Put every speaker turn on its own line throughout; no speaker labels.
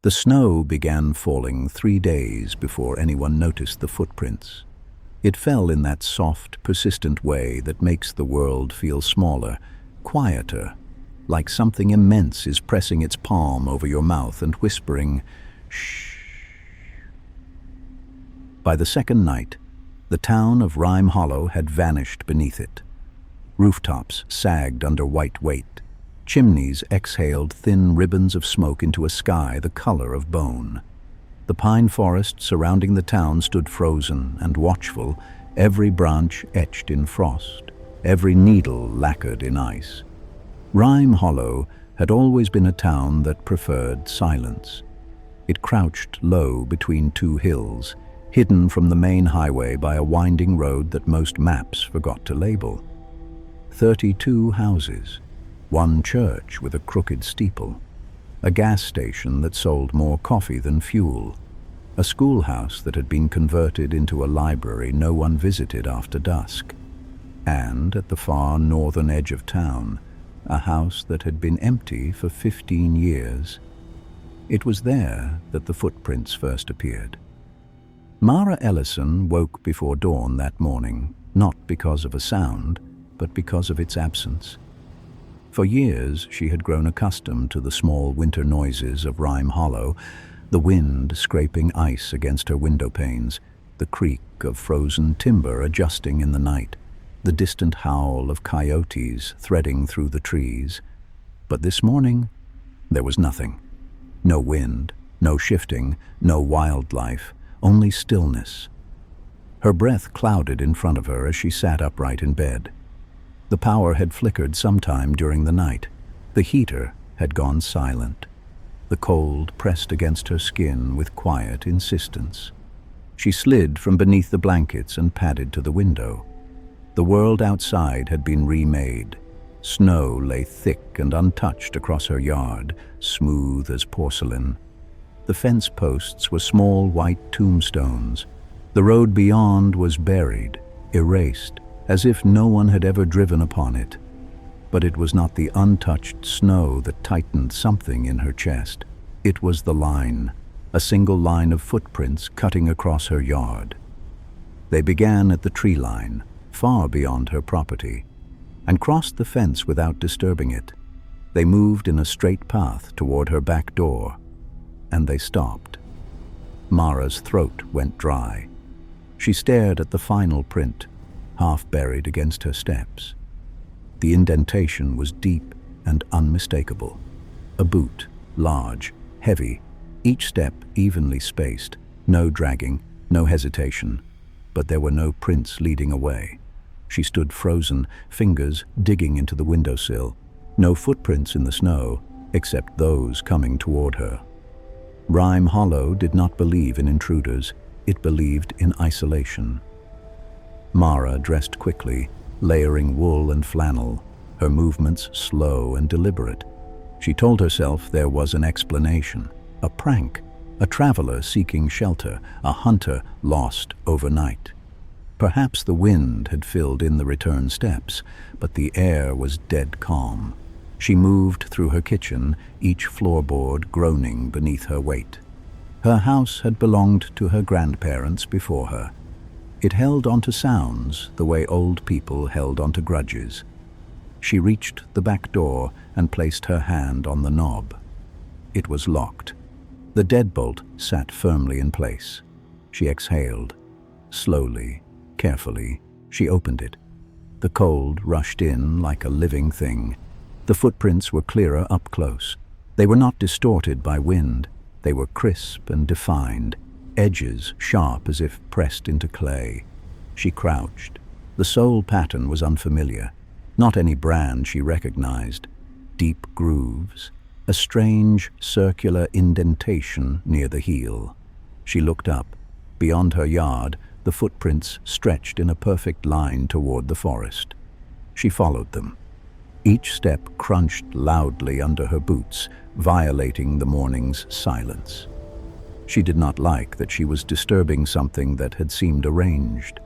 The snow began falling 3 days before anyone noticed the footprints. It fell in that soft, persistent way that makes the world feel smaller, quieter, like something immense is pressing its palm over your mouth and whispering, "Shh." By the second night, the town of Rime Hollow had vanished beneath it. Rooftops sagged under white weight. Chimneys exhaled thin ribbons of smoke into a sky the color of bone. The pine forest surrounding the town stood frozen and watchful, every branch etched in frost, every needle lacquered in ice. Rime Hollow had always been a town that preferred silence. It crouched low between two hills, hidden from the main highway by a winding road that most maps forgot to label. 32 houses, one church with a crooked steeple, a gas station that sold more coffee than fuel, a schoolhouse that had been converted into a library no one visited after dusk, and at the far northern edge of town, a house that had been empty for 15 years. It was there that the footprints first appeared. Mara Ellison woke before dawn that morning, not because of a sound, but because of its absence. For years she had grown accustomed to the small winter noises of Rime Hollow, the wind scraping ice against her window panes, the creak of frozen timber adjusting in the night, the distant howl of coyotes threading through the trees. But this morning, there was nothing. No wind, no shifting, no wildlife, only stillness. Her breath clouded in front of her as she sat upright in bed. The power had flickered sometime during the night. The heater had gone silent. The cold pressed against her skin with quiet insistence. She slid from beneath the blankets and padded to the window. The world outside had been remade. Snow lay thick and untouched across her yard, smooth as porcelain. The fence posts were small white tombstones. The road beyond was buried, erased, as if no one had ever driven upon it. But it was not the untouched snow that tightened something in her chest. It was the line, a single line of footprints cutting across her yard. They began at the tree line, far beyond her property, and crossed the fence without disturbing it. They moved in a straight path toward her back door, and they stopped. Mara's throat went dry. She stared at the final print, half buried against her steps. The indentation was deep and unmistakable. A boot, large, heavy, each step evenly spaced, no dragging, no hesitation, but there were no prints leading away. She stood frozen, fingers digging into the windowsill, no footprints in the snow, except those coming toward her. Rime Hollow did not believe in intruders, it believed in isolation. Mara dressed quickly, layering wool and flannel, her movements slow and deliberate. She told herself there was an explanation, a prank, a traveler seeking shelter, a hunter lost overnight. Perhaps the wind had filled in the return steps, but the air was dead calm. She moved through her kitchen, each floorboard groaning beneath her weight. Her house had belonged to her grandparents before her. It held onto sounds the way old people held onto grudges. She reached the back door and placed her hand on the knob. It was locked. The deadbolt sat firmly in place. She exhaled. Slowly, carefully, she opened it. The cold rushed in like a living thing. The footprints were clearer up close. They were not distorted by wind. They were crisp and defined, edges sharp as if pressed into clay. She crouched. The sole pattern was unfamiliar. Not any brand she recognized. Deep grooves, a strange circular indentation near the heel. She looked up. Beyond her yard, the footprints stretched in a perfect line toward the forest. She followed them. Each step crunched loudly under her boots, violating the morning's silence. She did not like that she was disturbing something that had seemed arranged.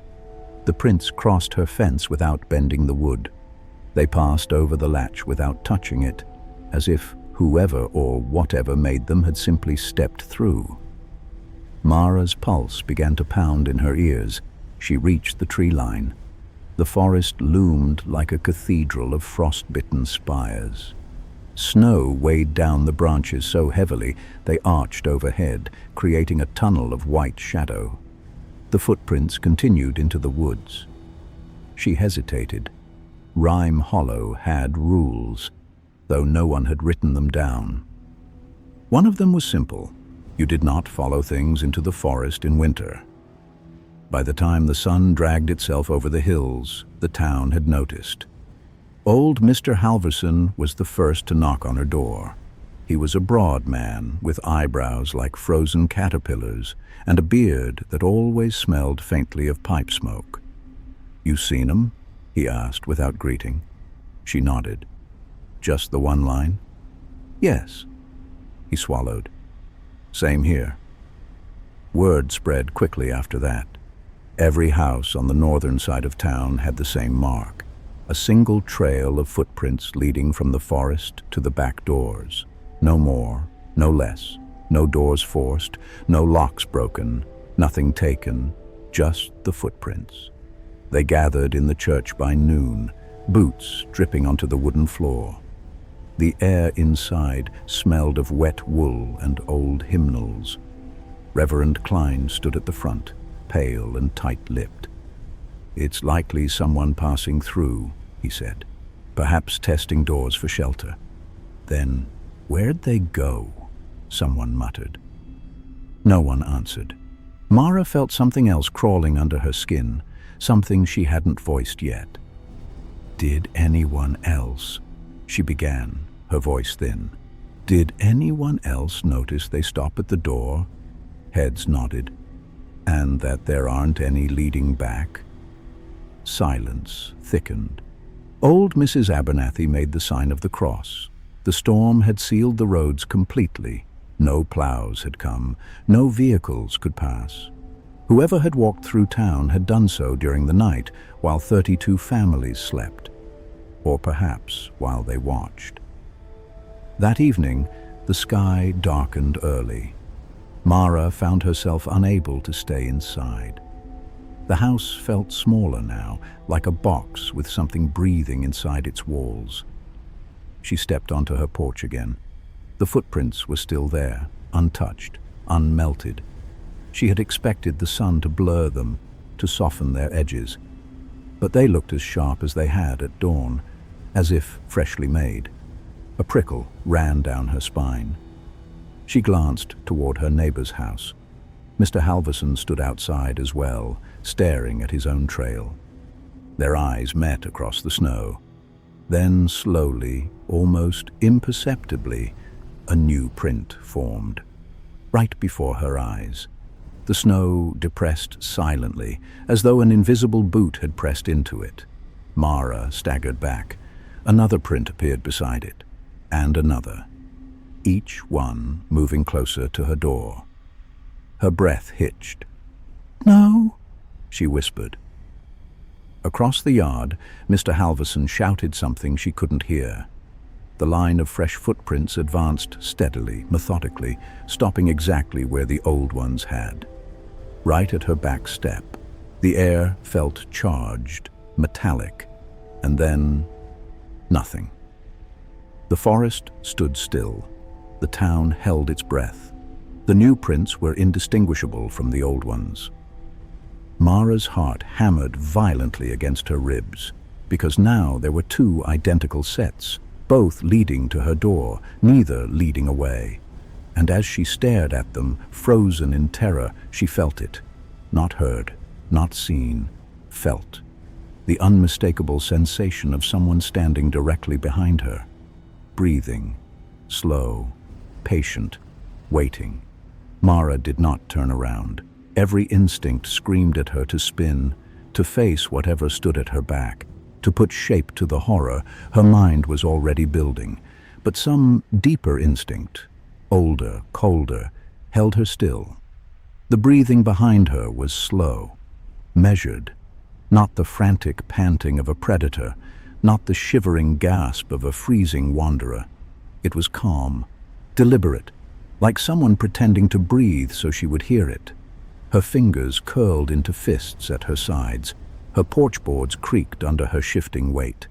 The prints crossed her fence without bending the wood. They passed over the latch without touching it, as if Whoever or whatever made them had simply stepped through. Mara's pulse began to pound in her ears. She reached the tree line. The forest loomed like a cathedral of frost-bitten spires. Snow weighed down the branches so heavily they arched overhead, creating a tunnel of white shadow. The footprints continued into the woods. She hesitated. Rime Hollow had rules, though no one had written them down. One of them was simple. You did not follow things into the forest in winter. By the time the sun dragged itself over the hills, the town had noticed. Old Mr. Halverson was the first to knock on her door. He was a broad man with eyebrows like frozen caterpillars and a beard that always smelled faintly of pipe smoke. "You seen 'em?" he asked without greeting. She nodded. "Just the one line?" "Yes." He swallowed. "Same here." Word spread quickly after that. Every house on the northern side of town had the same mark, a single trail of footprints leading from the forest to the back doors. No more, no less, no doors forced, no locks broken, nothing taken, just the footprints. They gathered in the church by noon, boots dripping onto the wooden floor. The air inside smelled of wet wool and old hymnals. Reverend Klein stood at the front, pale and tight-lipped. "It's likely someone passing through," he said, "perhaps testing doors for shelter." Then, "Where'd they go?" someone muttered. No one answered. Mara felt something else crawling under her skin, something she hadn't voiced yet. "Did anyone else?" she began, her voice thin. "Did anyone else notice they stop at the door?" Heads nodded. "And that there aren't any leading back?" Silence thickened. Old Mrs. Abernathy made the sign of the cross. The storm had sealed the roads completely. No plows had come. No vehicles could pass. Whoever had walked through town had done so during the night while 32 families slept. Or perhaps while they watched. That evening, the sky darkened early. Mara found herself unable to stay inside. The house felt smaller now, like a box with something breathing inside its walls. She stepped onto her porch again. The footprints were still there, untouched, unmelted. She had expected the sun to blur them, to soften their edges. But they looked as sharp as they had at dawn, as if freshly made. A prickle ran down her spine. She glanced toward her neighbor's house. Mr. Halverson stood outside as well, staring at his own trail. Their eyes met across the snow. Then slowly, almost imperceptibly, a new print formed. Right before her eyes. The snow depressed silently, as though an invisible boot had pressed into it. Mara staggered back. Another print appeared beside it, and another. Each one moving closer to her door. Her breath hitched. "No," she whispered. Across the yard, Mr. Halverson shouted something she couldn't hear. The line of fresh footprints advanced steadily, methodically, stopping exactly where the old ones had. Right at her back step, the air felt charged, metallic, and then nothing. The forest stood still. The town held its breath. The new prints were indistinguishable from the old ones. Mara's heart hammered violently against her ribs, because now there were two identical sets, both leading to her door, neither leading away. And as she stared at them, frozen in terror, she felt it. Not heard, not seen, felt. The unmistakable sensation of someone standing directly behind her. Breathing, slow, patient, waiting. Mara did not turn around. Every instinct screamed at her to spin, to face whatever stood at her back, to put shape to the horror her mind was already building. But some deeper instinct, older, colder, held her still. The breathing behind her was slow, measured, not the frantic panting of a predator, not the shivering gasp of a freezing wanderer. It was calm, deliberate, like someone pretending to breathe so she would hear it. Her fingers curled into fists at her sides. Her porch boards creaked under her shifting weight.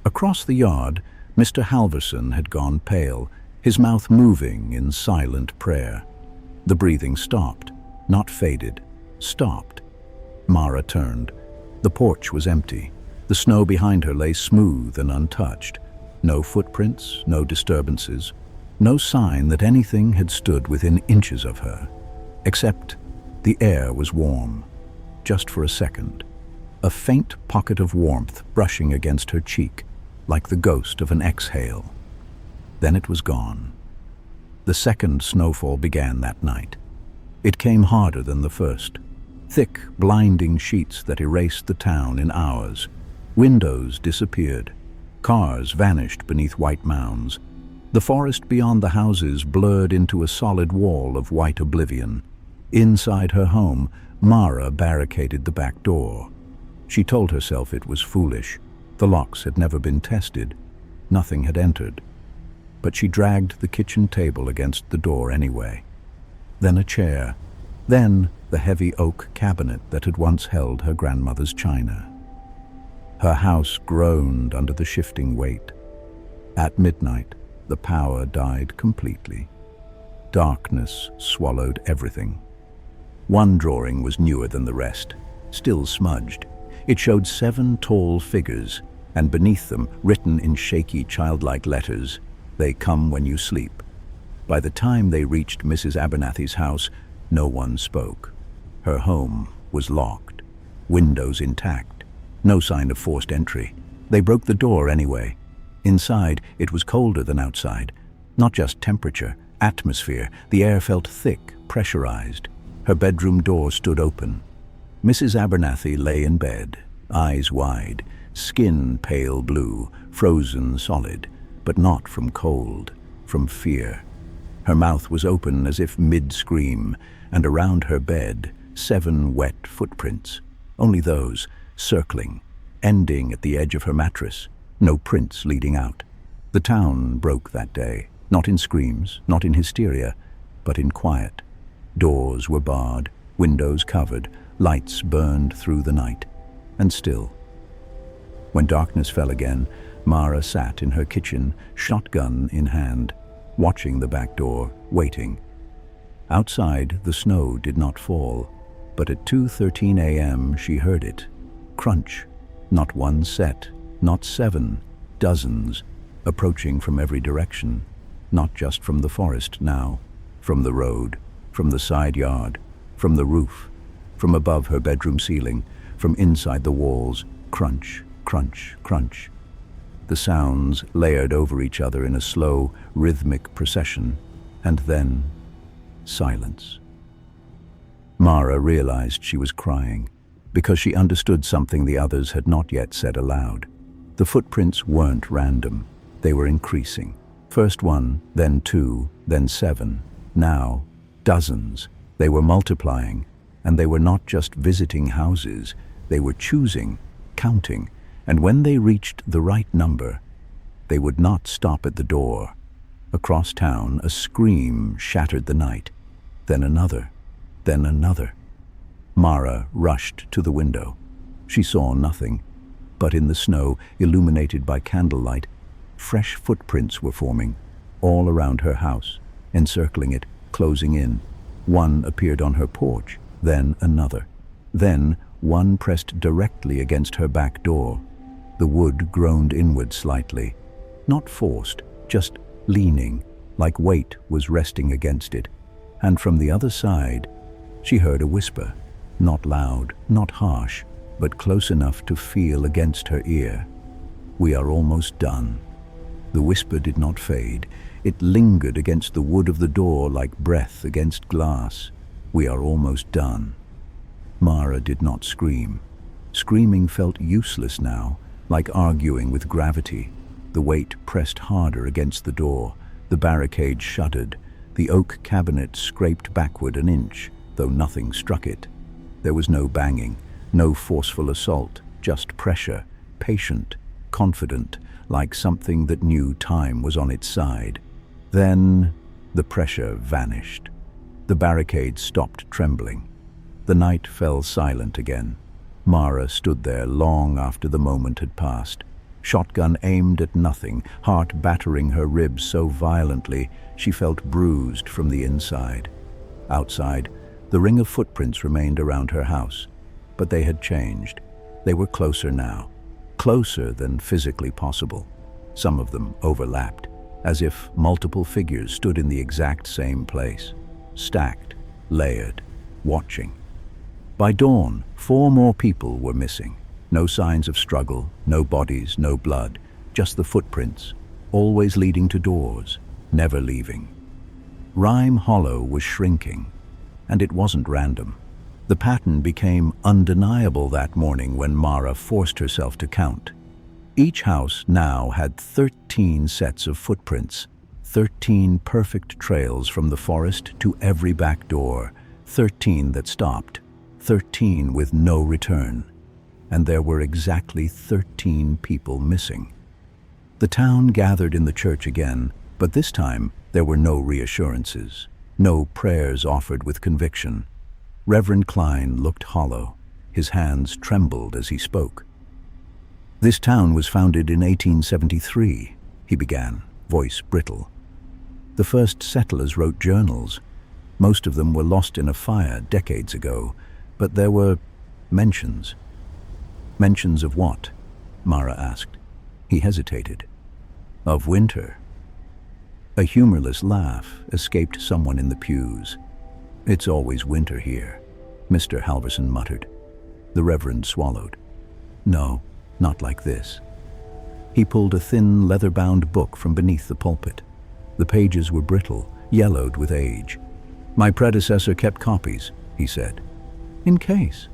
Across the yard, Mr. Halverson had gone pale, his mouth moving in silent prayer. The breathing stopped, not faded, stopped. Mara turned. The porch was empty. The snow behind her lay smooth and untouched. No footprints, no disturbances, no sign that anything had stood within inches of her. Except the air was warm, just for a second. A faint pocket of warmth brushing against her cheek, like the ghost of an exhale. Then it was gone. The second snowfall began that night. It came harder than the first. Thick, blinding sheets that erased the town in hours. Windows disappeared. Cars vanished beneath white mounds. The forest beyond the houses blurred into a solid wall of white oblivion. Inside her home, Mara barricaded the back door. She told herself it was foolish. The locks had never been tested. Nothing had entered. But she dragged the kitchen table against the door anyway. Then a chair. Then the heavy oak cabinet that had once held her grandmother's china. Her house groaned under the shifting weight. At midnight, the power died completely. Darkness swallowed everything. One drawing was newer than the rest, still smudged. It showed 7 tall figures, and beneath them, written in shaky, childlike letters, "They come when you sleep." By the time they reached Mrs. Abernathy's house, no one spoke. Her home was locked, windows intact, no sign of forced entry. They broke the door anyway. Inside, it was colder than outside. Not just temperature, atmosphere. The air felt thick, pressurized. Her bedroom door stood open. Mrs. Abernathy lay in bed, eyes wide, skin pale blue, frozen solid, but not from cold, from fear. Her mouth was open as if mid-scream, and around her bed, 7 wet footprints. Only those, circling, ending at the edge of her mattress, no prints leading out. The town broke that day, not in screams, not in hysteria, but in quiet. Doors were barred, windows covered, lights burned through the night, and still. When darkness fell again, Mara sat in her kitchen, shotgun in hand, watching the back door, waiting. Outside, the snow did not fall, but at 2:13 a.m. she heard it. Crunch. Not one set, not 7, dozens, approaching from every direction, not just from the forest now, from the road, from the side yard, from the roof, from above her bedroom ceiling, from inside the walls. Crunch, crunch, crunch. The sounds layered over each other in a slow, rhythmic procession, and then silence. Mara realized she was crying, because she understood something the others had not yet said aloud. The footprints weren't random. They were increasing. First 1, then 2, then 7. Now, dozens. They were multiplying, and they were not just visiting houses. They were choosing, counting, and when they reached the right number, they would not stop at the door. Across town, a scream shattered the night. Then another, then another. Mara rushed to the window. She saw nothing, but in the snow, illuminated by candlelight, fresh footprints were forming, all around her house, encircling it, closing in. One appeared on her porch, then another. Then one pressed directly against her back door. The wood groaned inward slightly, not forced, just leaning, like weight was resting against it. And from the other side, she heard a whisper, not loud, not harsh, but close enough to feel against her ear. "We are almost done." The whisper did not fade. It lingered against the wood of the door like breath against glass. "We are almost done." Mara did not scream. Screaming felt useless now, like arguing with gravity. The weight pressed harder against the door. The barricade shuddered. The oak cabinet scraped backward an inch, though nothing struck it. There was no banging, no forceful assault, just pressure, patient, confident, like something that knew time was on its side. Then the pressure vanished. The barricade stopped trembling. The night fell silent again. Mara stood there long after the moment had passed, shotgun aimed at nothing, heart battering her ribs so violently she felt bruised from the inside. Outside, the ring of footprints remained around her house, but they had changed. They were closer now, closer than physically possible. Some of them overlapped, as if multiple figures stood in the exact same place, stacked, layered, watching. By dawn, 4 more people were missing. No signs of struggle, no bodies, no blood, just the footprints, always leading to doors, never leaving. Rime Hollow was shrinking, and it wasn't random. The pattern became undeniable that morning when Mara forced herself to count. Each house now had 13 sets of footprints, 13 perfect trails from the forest to every back door, 13 that stopped, 13 with no return. And there were exactly 13 people missing. The town gathered in the church again, but this time there were no reassurances, no prayers offered with conviction. Reverend Klein looked hollow. His hands trembled as he spoke. "This town was founded in 1873, he began, voice brittle. The first settlers wrote journals. Most of them were lost in a fire decades ago, but there were mentions. Mentions of what? Mara asked. He hesitated. Of winter. A humorless laugh escaped someone in the pews. It's always winter here, Mr. Halverson muttered. The Reverend swallowed. No, not like this. He pulled a thin, leather-bound book from beneath the pulpit. The pages were brittle, yellowed with age. My predecessor kept copies, he said. In case.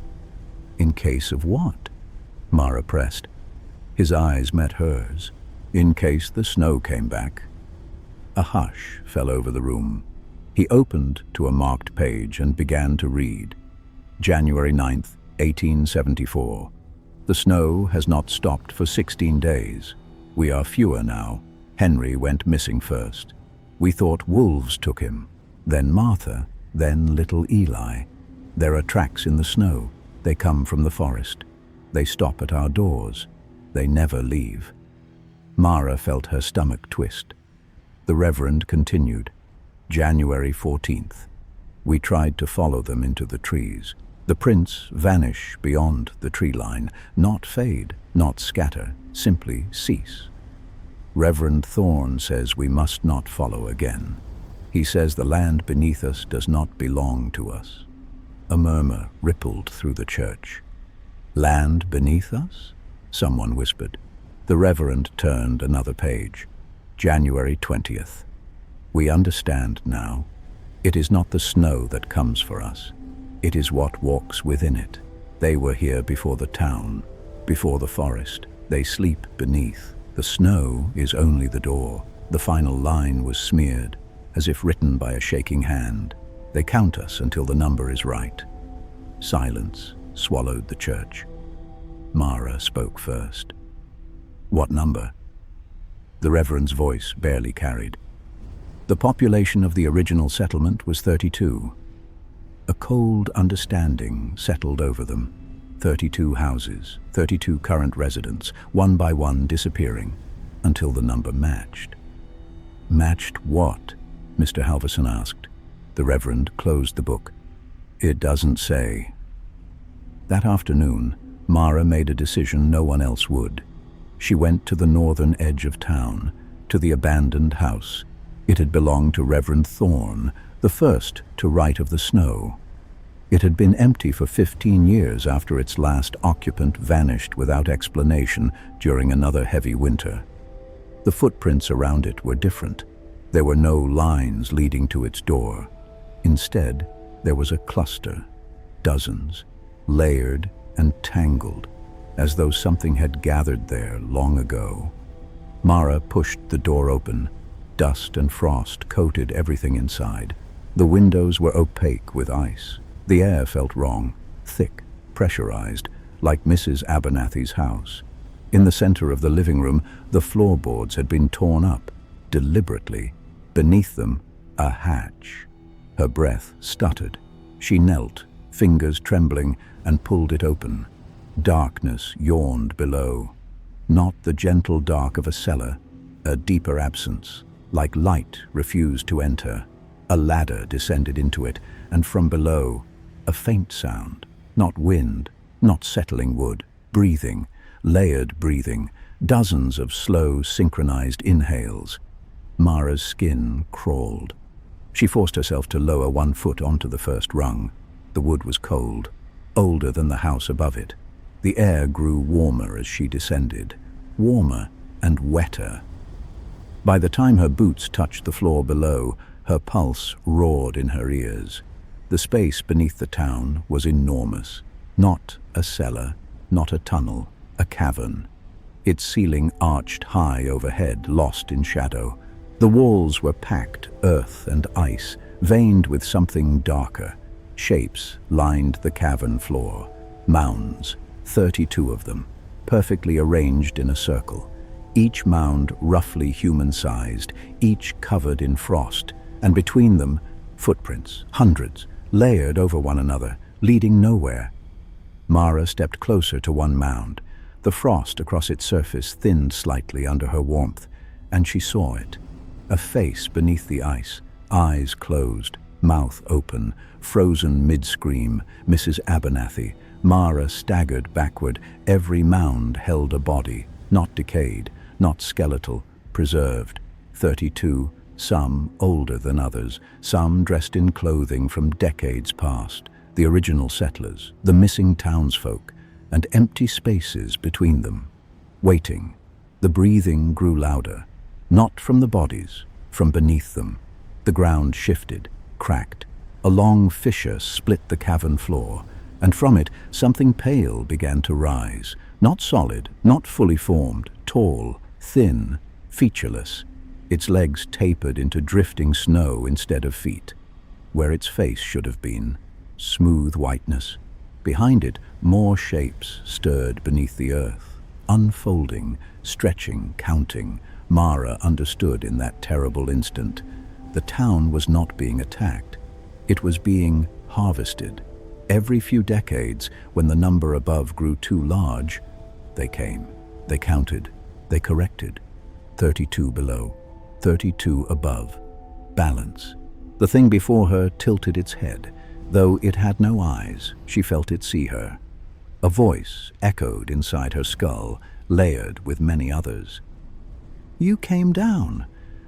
In case of what? Mara pressed. His eyes met hers. In case the snow came back. A hush fell over the room. He opened to a marked page and began to read. January 9th, 1874. The snow has not stopped for 16 days. We are fewer now. Henry went missing first. We thought wolves took him. Then Martha, then little Eli. There are tracks in the snow. They come from the forest. They stop at our doors. They never leave. Mara felt her stomach twist. The Reverend continued. January 14th. We tried to follow them into the trees. The prints vanish beyond the tree line, not fade, not scatter, simply cease. Reverend Thorne says we must not follow again. He says the land beneath us does not belong to us. A murmur rippled through the church. Land beneath us? Someone whispered. The Reverend turned another page. January 20th. We understand now. It is not the snow that comes for us. It is what walks within it. They were here before the town, before the forest. They sleep beneath. The snow is only the door. The final line was smeared, as if written by a shaking hand. They count us until the number is right. Silence swallowed the church. Mara spoke first. What number? The Reverend's voice barely carried. The population of the original settlement was 32. A cold understanding settled over them. 32 houses, 32 current residents, one by one disappearing, until the number matched. Matched what? Mr. Halverson asked. The Reverend closed the book. It doesn't say. That afternoon, Mara made a decision no one else would. She went to the northern edge of town, to the abandoned house. It had belonged to Reverend Thorne, the first to write of the snow. It had been empty for 15 years after its last occupant vanished without explanation during another heavy winter. The footprints around it were different. There were no lines leading to its door. Instead, there was a cluster, dozens, layered and tangled, as though something had gathered there long ago. Mara pushed the door open. Dust and frost coated everything inside. The windows were opaque with ice. The air felt wrong, thick, pressurized, like Mrs. Abernathy's house. In the center of the living room, the floorboards had been torn up, deliberately. Beneath them, a hatch. Her breath stuttered. She knelt, fingers trembling, and pulled it open. Darkness yawned below. Not the gentle dark of a cellar, a deeper absence, like light refused to enter. A ladder descended into it, and from below, a faint sound. Not wind, not settling wood. Breathing, layered breathing, dozens of slow, synchronized inhales. Mara's skin crawled. She forced herself to lower one foot onto the first rung. The wood was cold, older than the house above it. The air grew warmer as she descended, warmer and wetter. By the time her boots touched the floor below, her pulse roared in her ears. The space beneath the town was enormous. Not a cellar, not a tunnel, a cavern. Its ceiling arched high overhead, lost in shadow. The walls were packed, earth and ice, veined with something darker. Shapes lined the cavern floor. Mounds, 32 of them, perfectly arranged in a circle. Each mound roughly human-sized, each covered in frost, and between them, footprints, hundreds, layered over one another, leading nowhere. Mara stepped closer to one mound. The frost across its surface thinned slightly under her warmth, and she saw it. A face beneath the ice, eyes closed, mouth open, frozen mid-scream, Mrs. Abernathy. Mara staggered backward. Every mound held a body, not decayed, not skeletal, preserved. 32, some older than others, some dressed in clothing from decades past. The original settlers, the missing townsfolk, and empty spaces between them. Waiting. The breathing grew louder. Not from the bodies, from beneath them. The ground shifted, cracked. A long fissure split the cavern floor, and from it something pale began to rise. Not solid, not fully formed, tall, thin, featureless. Its legs tapered into drifting snow instead of feet. Where its face should have been, smooth whiteness. Behind it, more shapes stirred beneath the earth, unfolding, stretching, counting. Mara understood in that terrible instant. The town was not being attacked. It was being harvested. Every few decades, when the number above grew too large, they came. They counted. They corrected. 32 below, 32 above. Balance. The thing before her tilted its head. Though it had no eyes, she felt it see her. A voice echoed inside her skull, layered with many others. "You came down."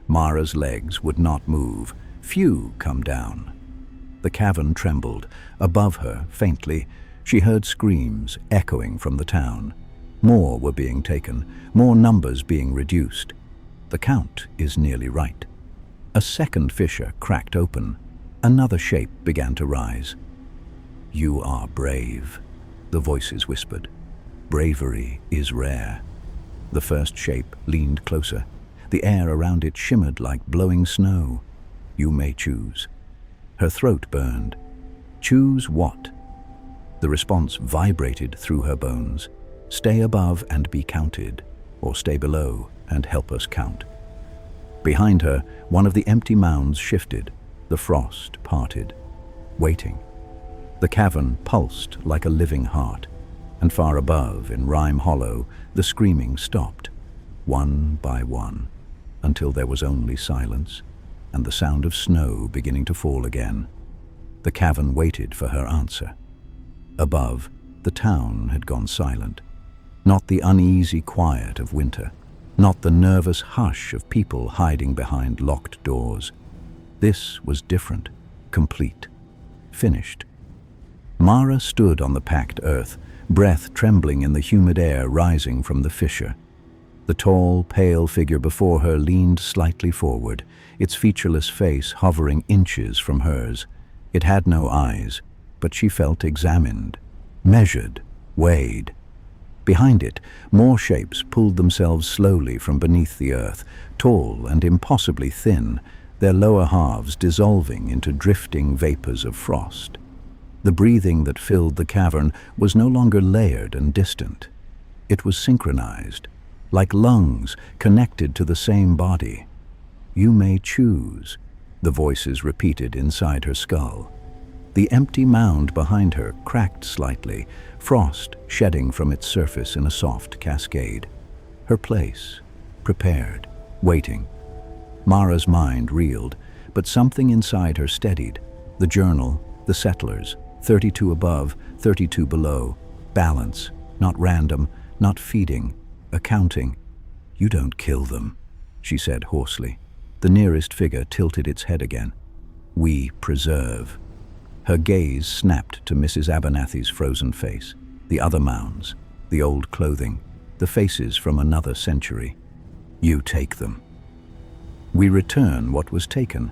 Mara's legs would not move. Few come down. The cavern trembled. Above her, faintly, she heard screams echoing from the town. More were being taken, more numbers being reduced. The count is nearly right. A second fissure cracked open. Another shape began to rise. "You are brave," the voices whispered. "Bravery is rare." The first shape leaned closer. The air around it shimmered like blowing snow. "You may choose." Her throat burned. Choose what? The response vibrated through her bones. Stay above and be counted, or stay below and help us count. Behind her, one of the empty mounds shifted. The frost parted. Waiting. The cavern pulsed like a living heart, and far above, in Rime Hollow, the screaming stopped, one by one, until there was only silence, and the sound of snow beginning to fall again. The cavern waited for her answer. Above, the town had gone silent. Not the uneasy quiet of winter, not the nervous hush of people hiding behind locked doors. This was different, complete, finished. Mara stood on the packed earth, breath trembling in the humid air rising from the fissure. The tall, pale figure before her leaned slightly forward, its featureless face hovering inches from hers. It had no eyes, but she felt examined, measured, weighed. Behind it, more shapes pulled themselves slowly from beneath the earth, tall and impossibly thin, their lower halves dissolving into drifting vapors of frost. The breathing that filled the cavern was no longer layered and distant. It was synchronized, like lungs connected to the same body. "You may choose," the voices repeated inside her skull. The empty mound behind her cracked slightly, frost shedding from its surface in a soft cascade. Her place, prepared, waiting. Mara's mind reeled, but something inside her steadied. The journal, the settlers, 32 above, 32 below. Balance, not random, not feeding, accounting. "You don't kill them," she said hoarsely. The nearest figure tilted its head again. "We preserve." Her gaze snapped to Mrs. Abernathy's frozen face, the other mounds, the old clothing, the faces from another century. "You take them. We return what was taken."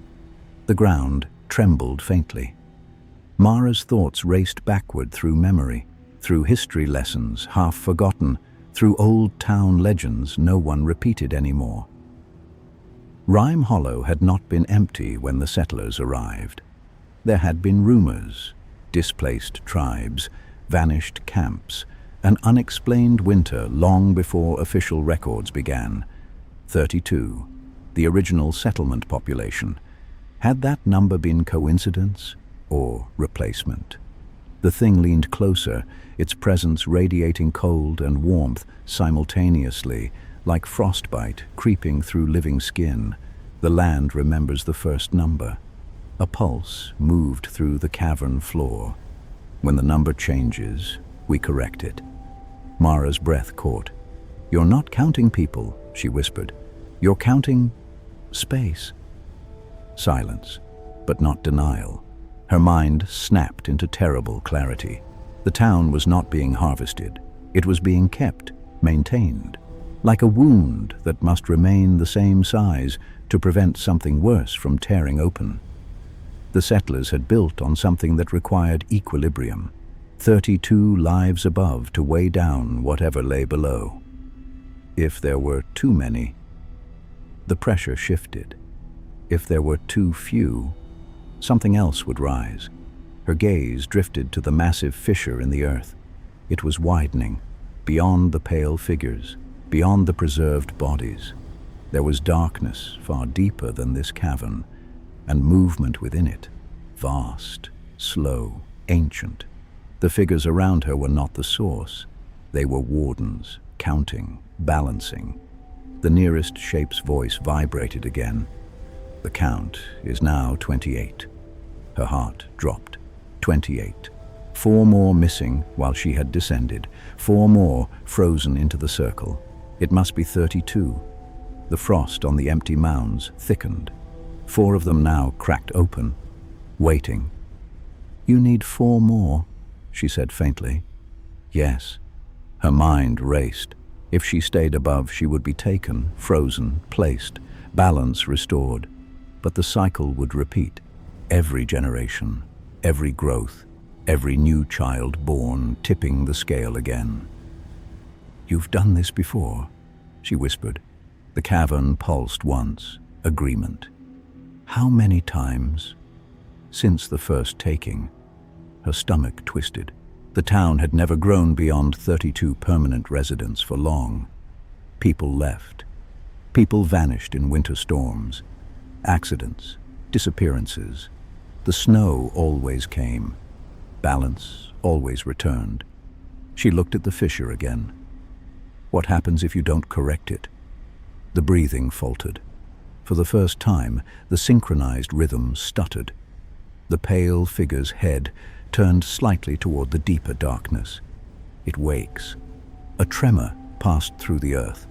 The ground trembled faintly. Mara's thoughts raced backward through memory, through history lessons half forgotten, through old town legends no one repeated anymore. Rime Hollow had not been empty when the settlers arrived. There had been rumors, displaced tribes, vanished camps, an unexplained winter long before official records began. 32, the original settlement population. Had that number been coincidence or replacement? The thing leaned closer, its presence radiating cold and warmth simultaneously, like frostbite creeping through living skin. The land remembers the first number. A pulse moved through the cavern floor. When the number changes, we correct it. Mara's breath caught. "You're not counting people," she whispered. "You're counting space." Silence, but not denial. Her mind snapped into terrible clarity. The town was not being harvested. It was being kept, maintained, like a wound that must remain the same size to prevent something worse from tearing open. The settlers had built on something that required equilibrium, 32 lives above to weigh down whatever lay below. If there were too many, the pressure shifted. If there were too few, something else would rise. Her gaze drifted to the massive fissure in the earth. It was widening, beyond the pale figures, beyond the preserved bodies. There was darkness far deeper than this cavern, and movement within it, vast, slow, ancient. The figures around her were not the source. They were wardens, counting, balancing. The nearest shape's voice vibrated again. "The count is now 28. Her heart dropped. 28. 4 more missing while she had descended. 4 more frozen into the circle. It must be 32. The frost on the empty mounds thickened. 4 of them now cracked open, waiting. "You need 4 more," she said faintly. "Yes." Her mind raced. If she stayed above, she would be taken, frozen, placed, balance restored. But the cycle would repeat. Every generation, every growth, every new child born, tipping the scale again. "You've done this before," she whispered. The cavern pulsed once. Agreement. "How many times?" "Since the first taking." Her stomach twisted. The town had never grown beyond 32 permanent residents for long. People left. People vanished in winter storms. Accidents, disappearances. The snow always came. Balance always returned. She looked at the fissure again. What happens if you don't correct it? The breathing faltered. For the first time, the synchronized rhythm stuttered. The pale figure's head turned slightly toward the deeper darkness. It wakes. A tremor passed through the earth,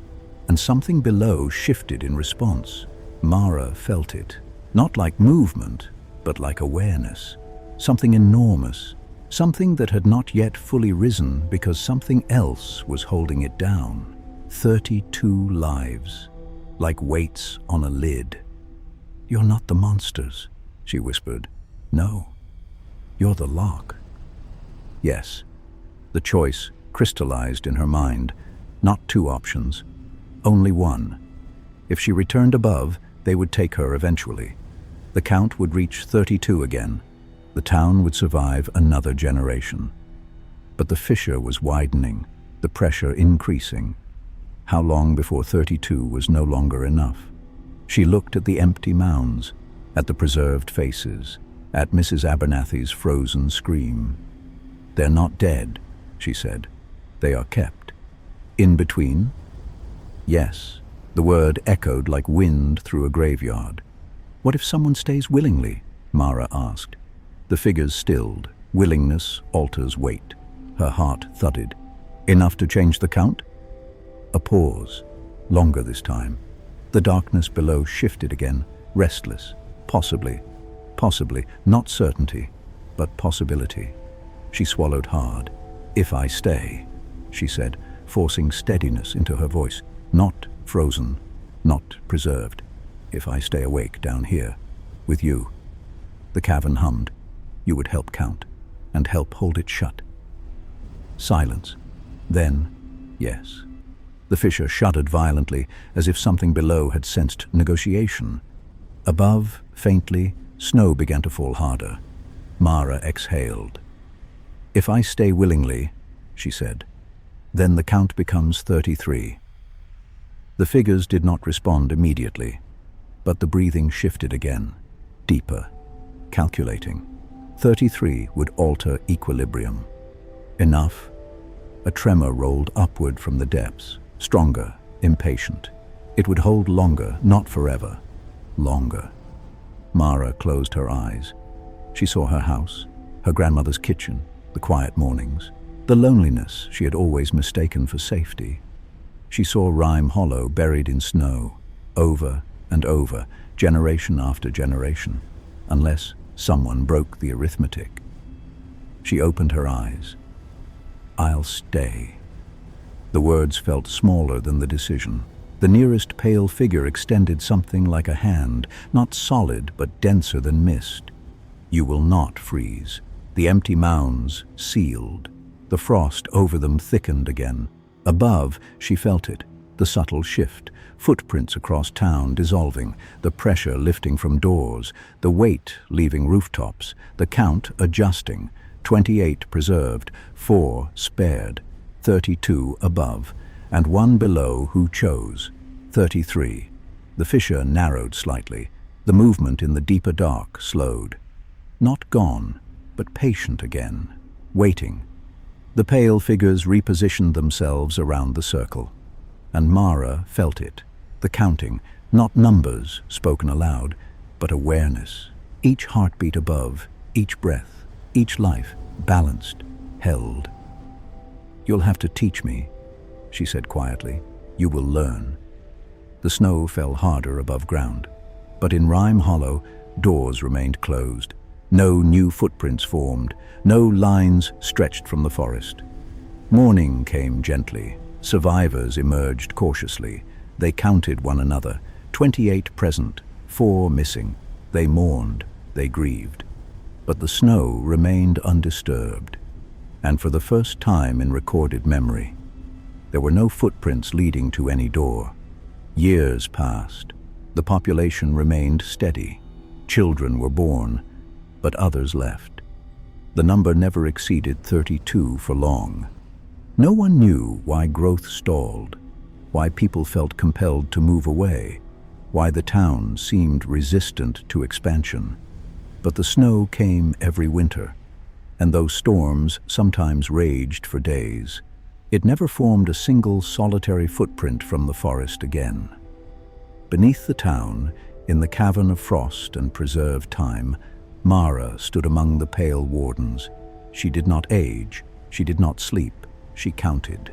and something below shifted in response. Mara felt it, not like movement, but like awareness. Something enormous, something that had not yet fully risen because something else was holding it down. 32 lives, like weights on a lid. "You're not the monsters," she whispered. "No, you're the lock." Yes, the choice crystallized in her mind. Not 2 options, only one. If she returned above, they would take her eventually. The count would reach 32 again. The town would survive another generation. But the fissure was widening. the pressure increasing. How long before 32 was no longer enough? She looked at the empty mounds, at the preserved faces, at Mrs. Abernathy's frozen scream. "They're not dead," she said. "They are kept." "In between?" Yes, the word echoed like wind through a graveyard. "What if someone stays willingly?" Mara asked. The figures stilled. Willingness alters weight. Her heart thudded. "Enough to change the count?" A pause, longer this time. The darkness below shifted again, restless. Possibly, not certainty, but possibility. She swallowed hard. "If I stay," she said, forcing steadiness into her voice. "Not frozen, not preserved. If I stay awake down here, with you." The cavern hummed. "You would help count, and help hold it shut." Silence. Then, yes. The fisher shuddered violently, as if something below had sensed negotiation. Above, faintly, snow began to fall harder. Mara exhaled. "If I stay willingly," she said, "then the count becomes 33. The figures did not respond immediately, but the breathing shifted again, deeper, calculating. 33 would alter equilibrium. Enough? A tremor rolled upward from the depths, stronger, impatient. It would hold longer, not forever. Longer. Mara closed her eyes. She saw her house, her grandmother's kitchen, the quiet mornings, the loneliness she had always mistaken for safety. She saw Rime Hollow buried in snow, over and over, generation after generation, unless someone broke the arithmetic. She opened her eyes. "I'll stay." The words felt smaller than the decision. The nearest pale figure extended something like a hand, not solid but denser than mist. "You will not freeze." The empty mounds sealed. The frost over them thickened again. Above, she felt it, the subtle shift, footprints across town dissolving, the pressure lifting from doors, the weight leaving rooftops, the count adjusting, 28 preserved, 4 spared, 32 above, and one below who chose, 33. The fissure narrowed slightly. The movement in the deeper dark slowed. Not gone, but patient again, waiting. The pale figures repositioned themselves around the circle, and Mara felt it, the counting, not numbers spoken aloud, but awareness. Each heartbeat above, each breath, each life, balanced, held. "You'll have to teach me," she said quietly. "You will learn." The snow fell harder above ground, but in Rime Hollow, doors remained closed. No new footprints formed, no lines stretched from the forest. Morning came gently. Survivors emerged cautiously. They counted one another, 28 present, 4 missing. They mourned, they grieved. But the snow remained undisturbed. And for the first time in recorded memory, there were no footprints leading to any door. Years passed. The population remained steady. Children were born, but others left. The number never exceeded 32 for long. No one knew why growth stalled, why people felt compelled to move away, why the town seemed resistant to expansion. But the snow came every winter, and though storms sometimes raged for days, it never formed a single solitary footprint from the forest again. Beneath the town, in the cavern of frost and preserved time, Mara stood among the pale wardens. She did not age, she did not sleep, she counted.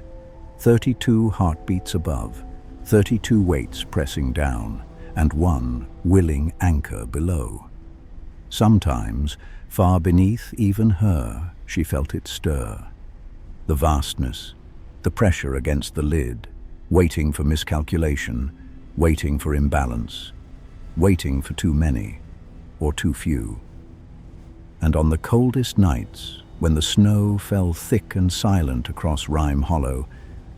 32 heartbeats above, 32 weights pressing down, and one willing anchor below. Sometimes, far beneath even her, she felt it stir. The vastness, the pressure against the lid, waiting for miscalculation, waiting for imbalance, waiting for too many, or too few. And on the coldest nights, when the snow fell thick and silent across Rime Hollow,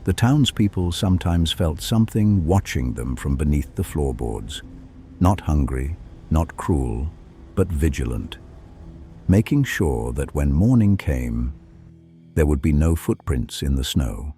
the townspeople sometimes felt something watching them from beneath the floorboards. Not hungry, not cruel, but vigilant, making sure that when morning came, there would be no footprints in the snow.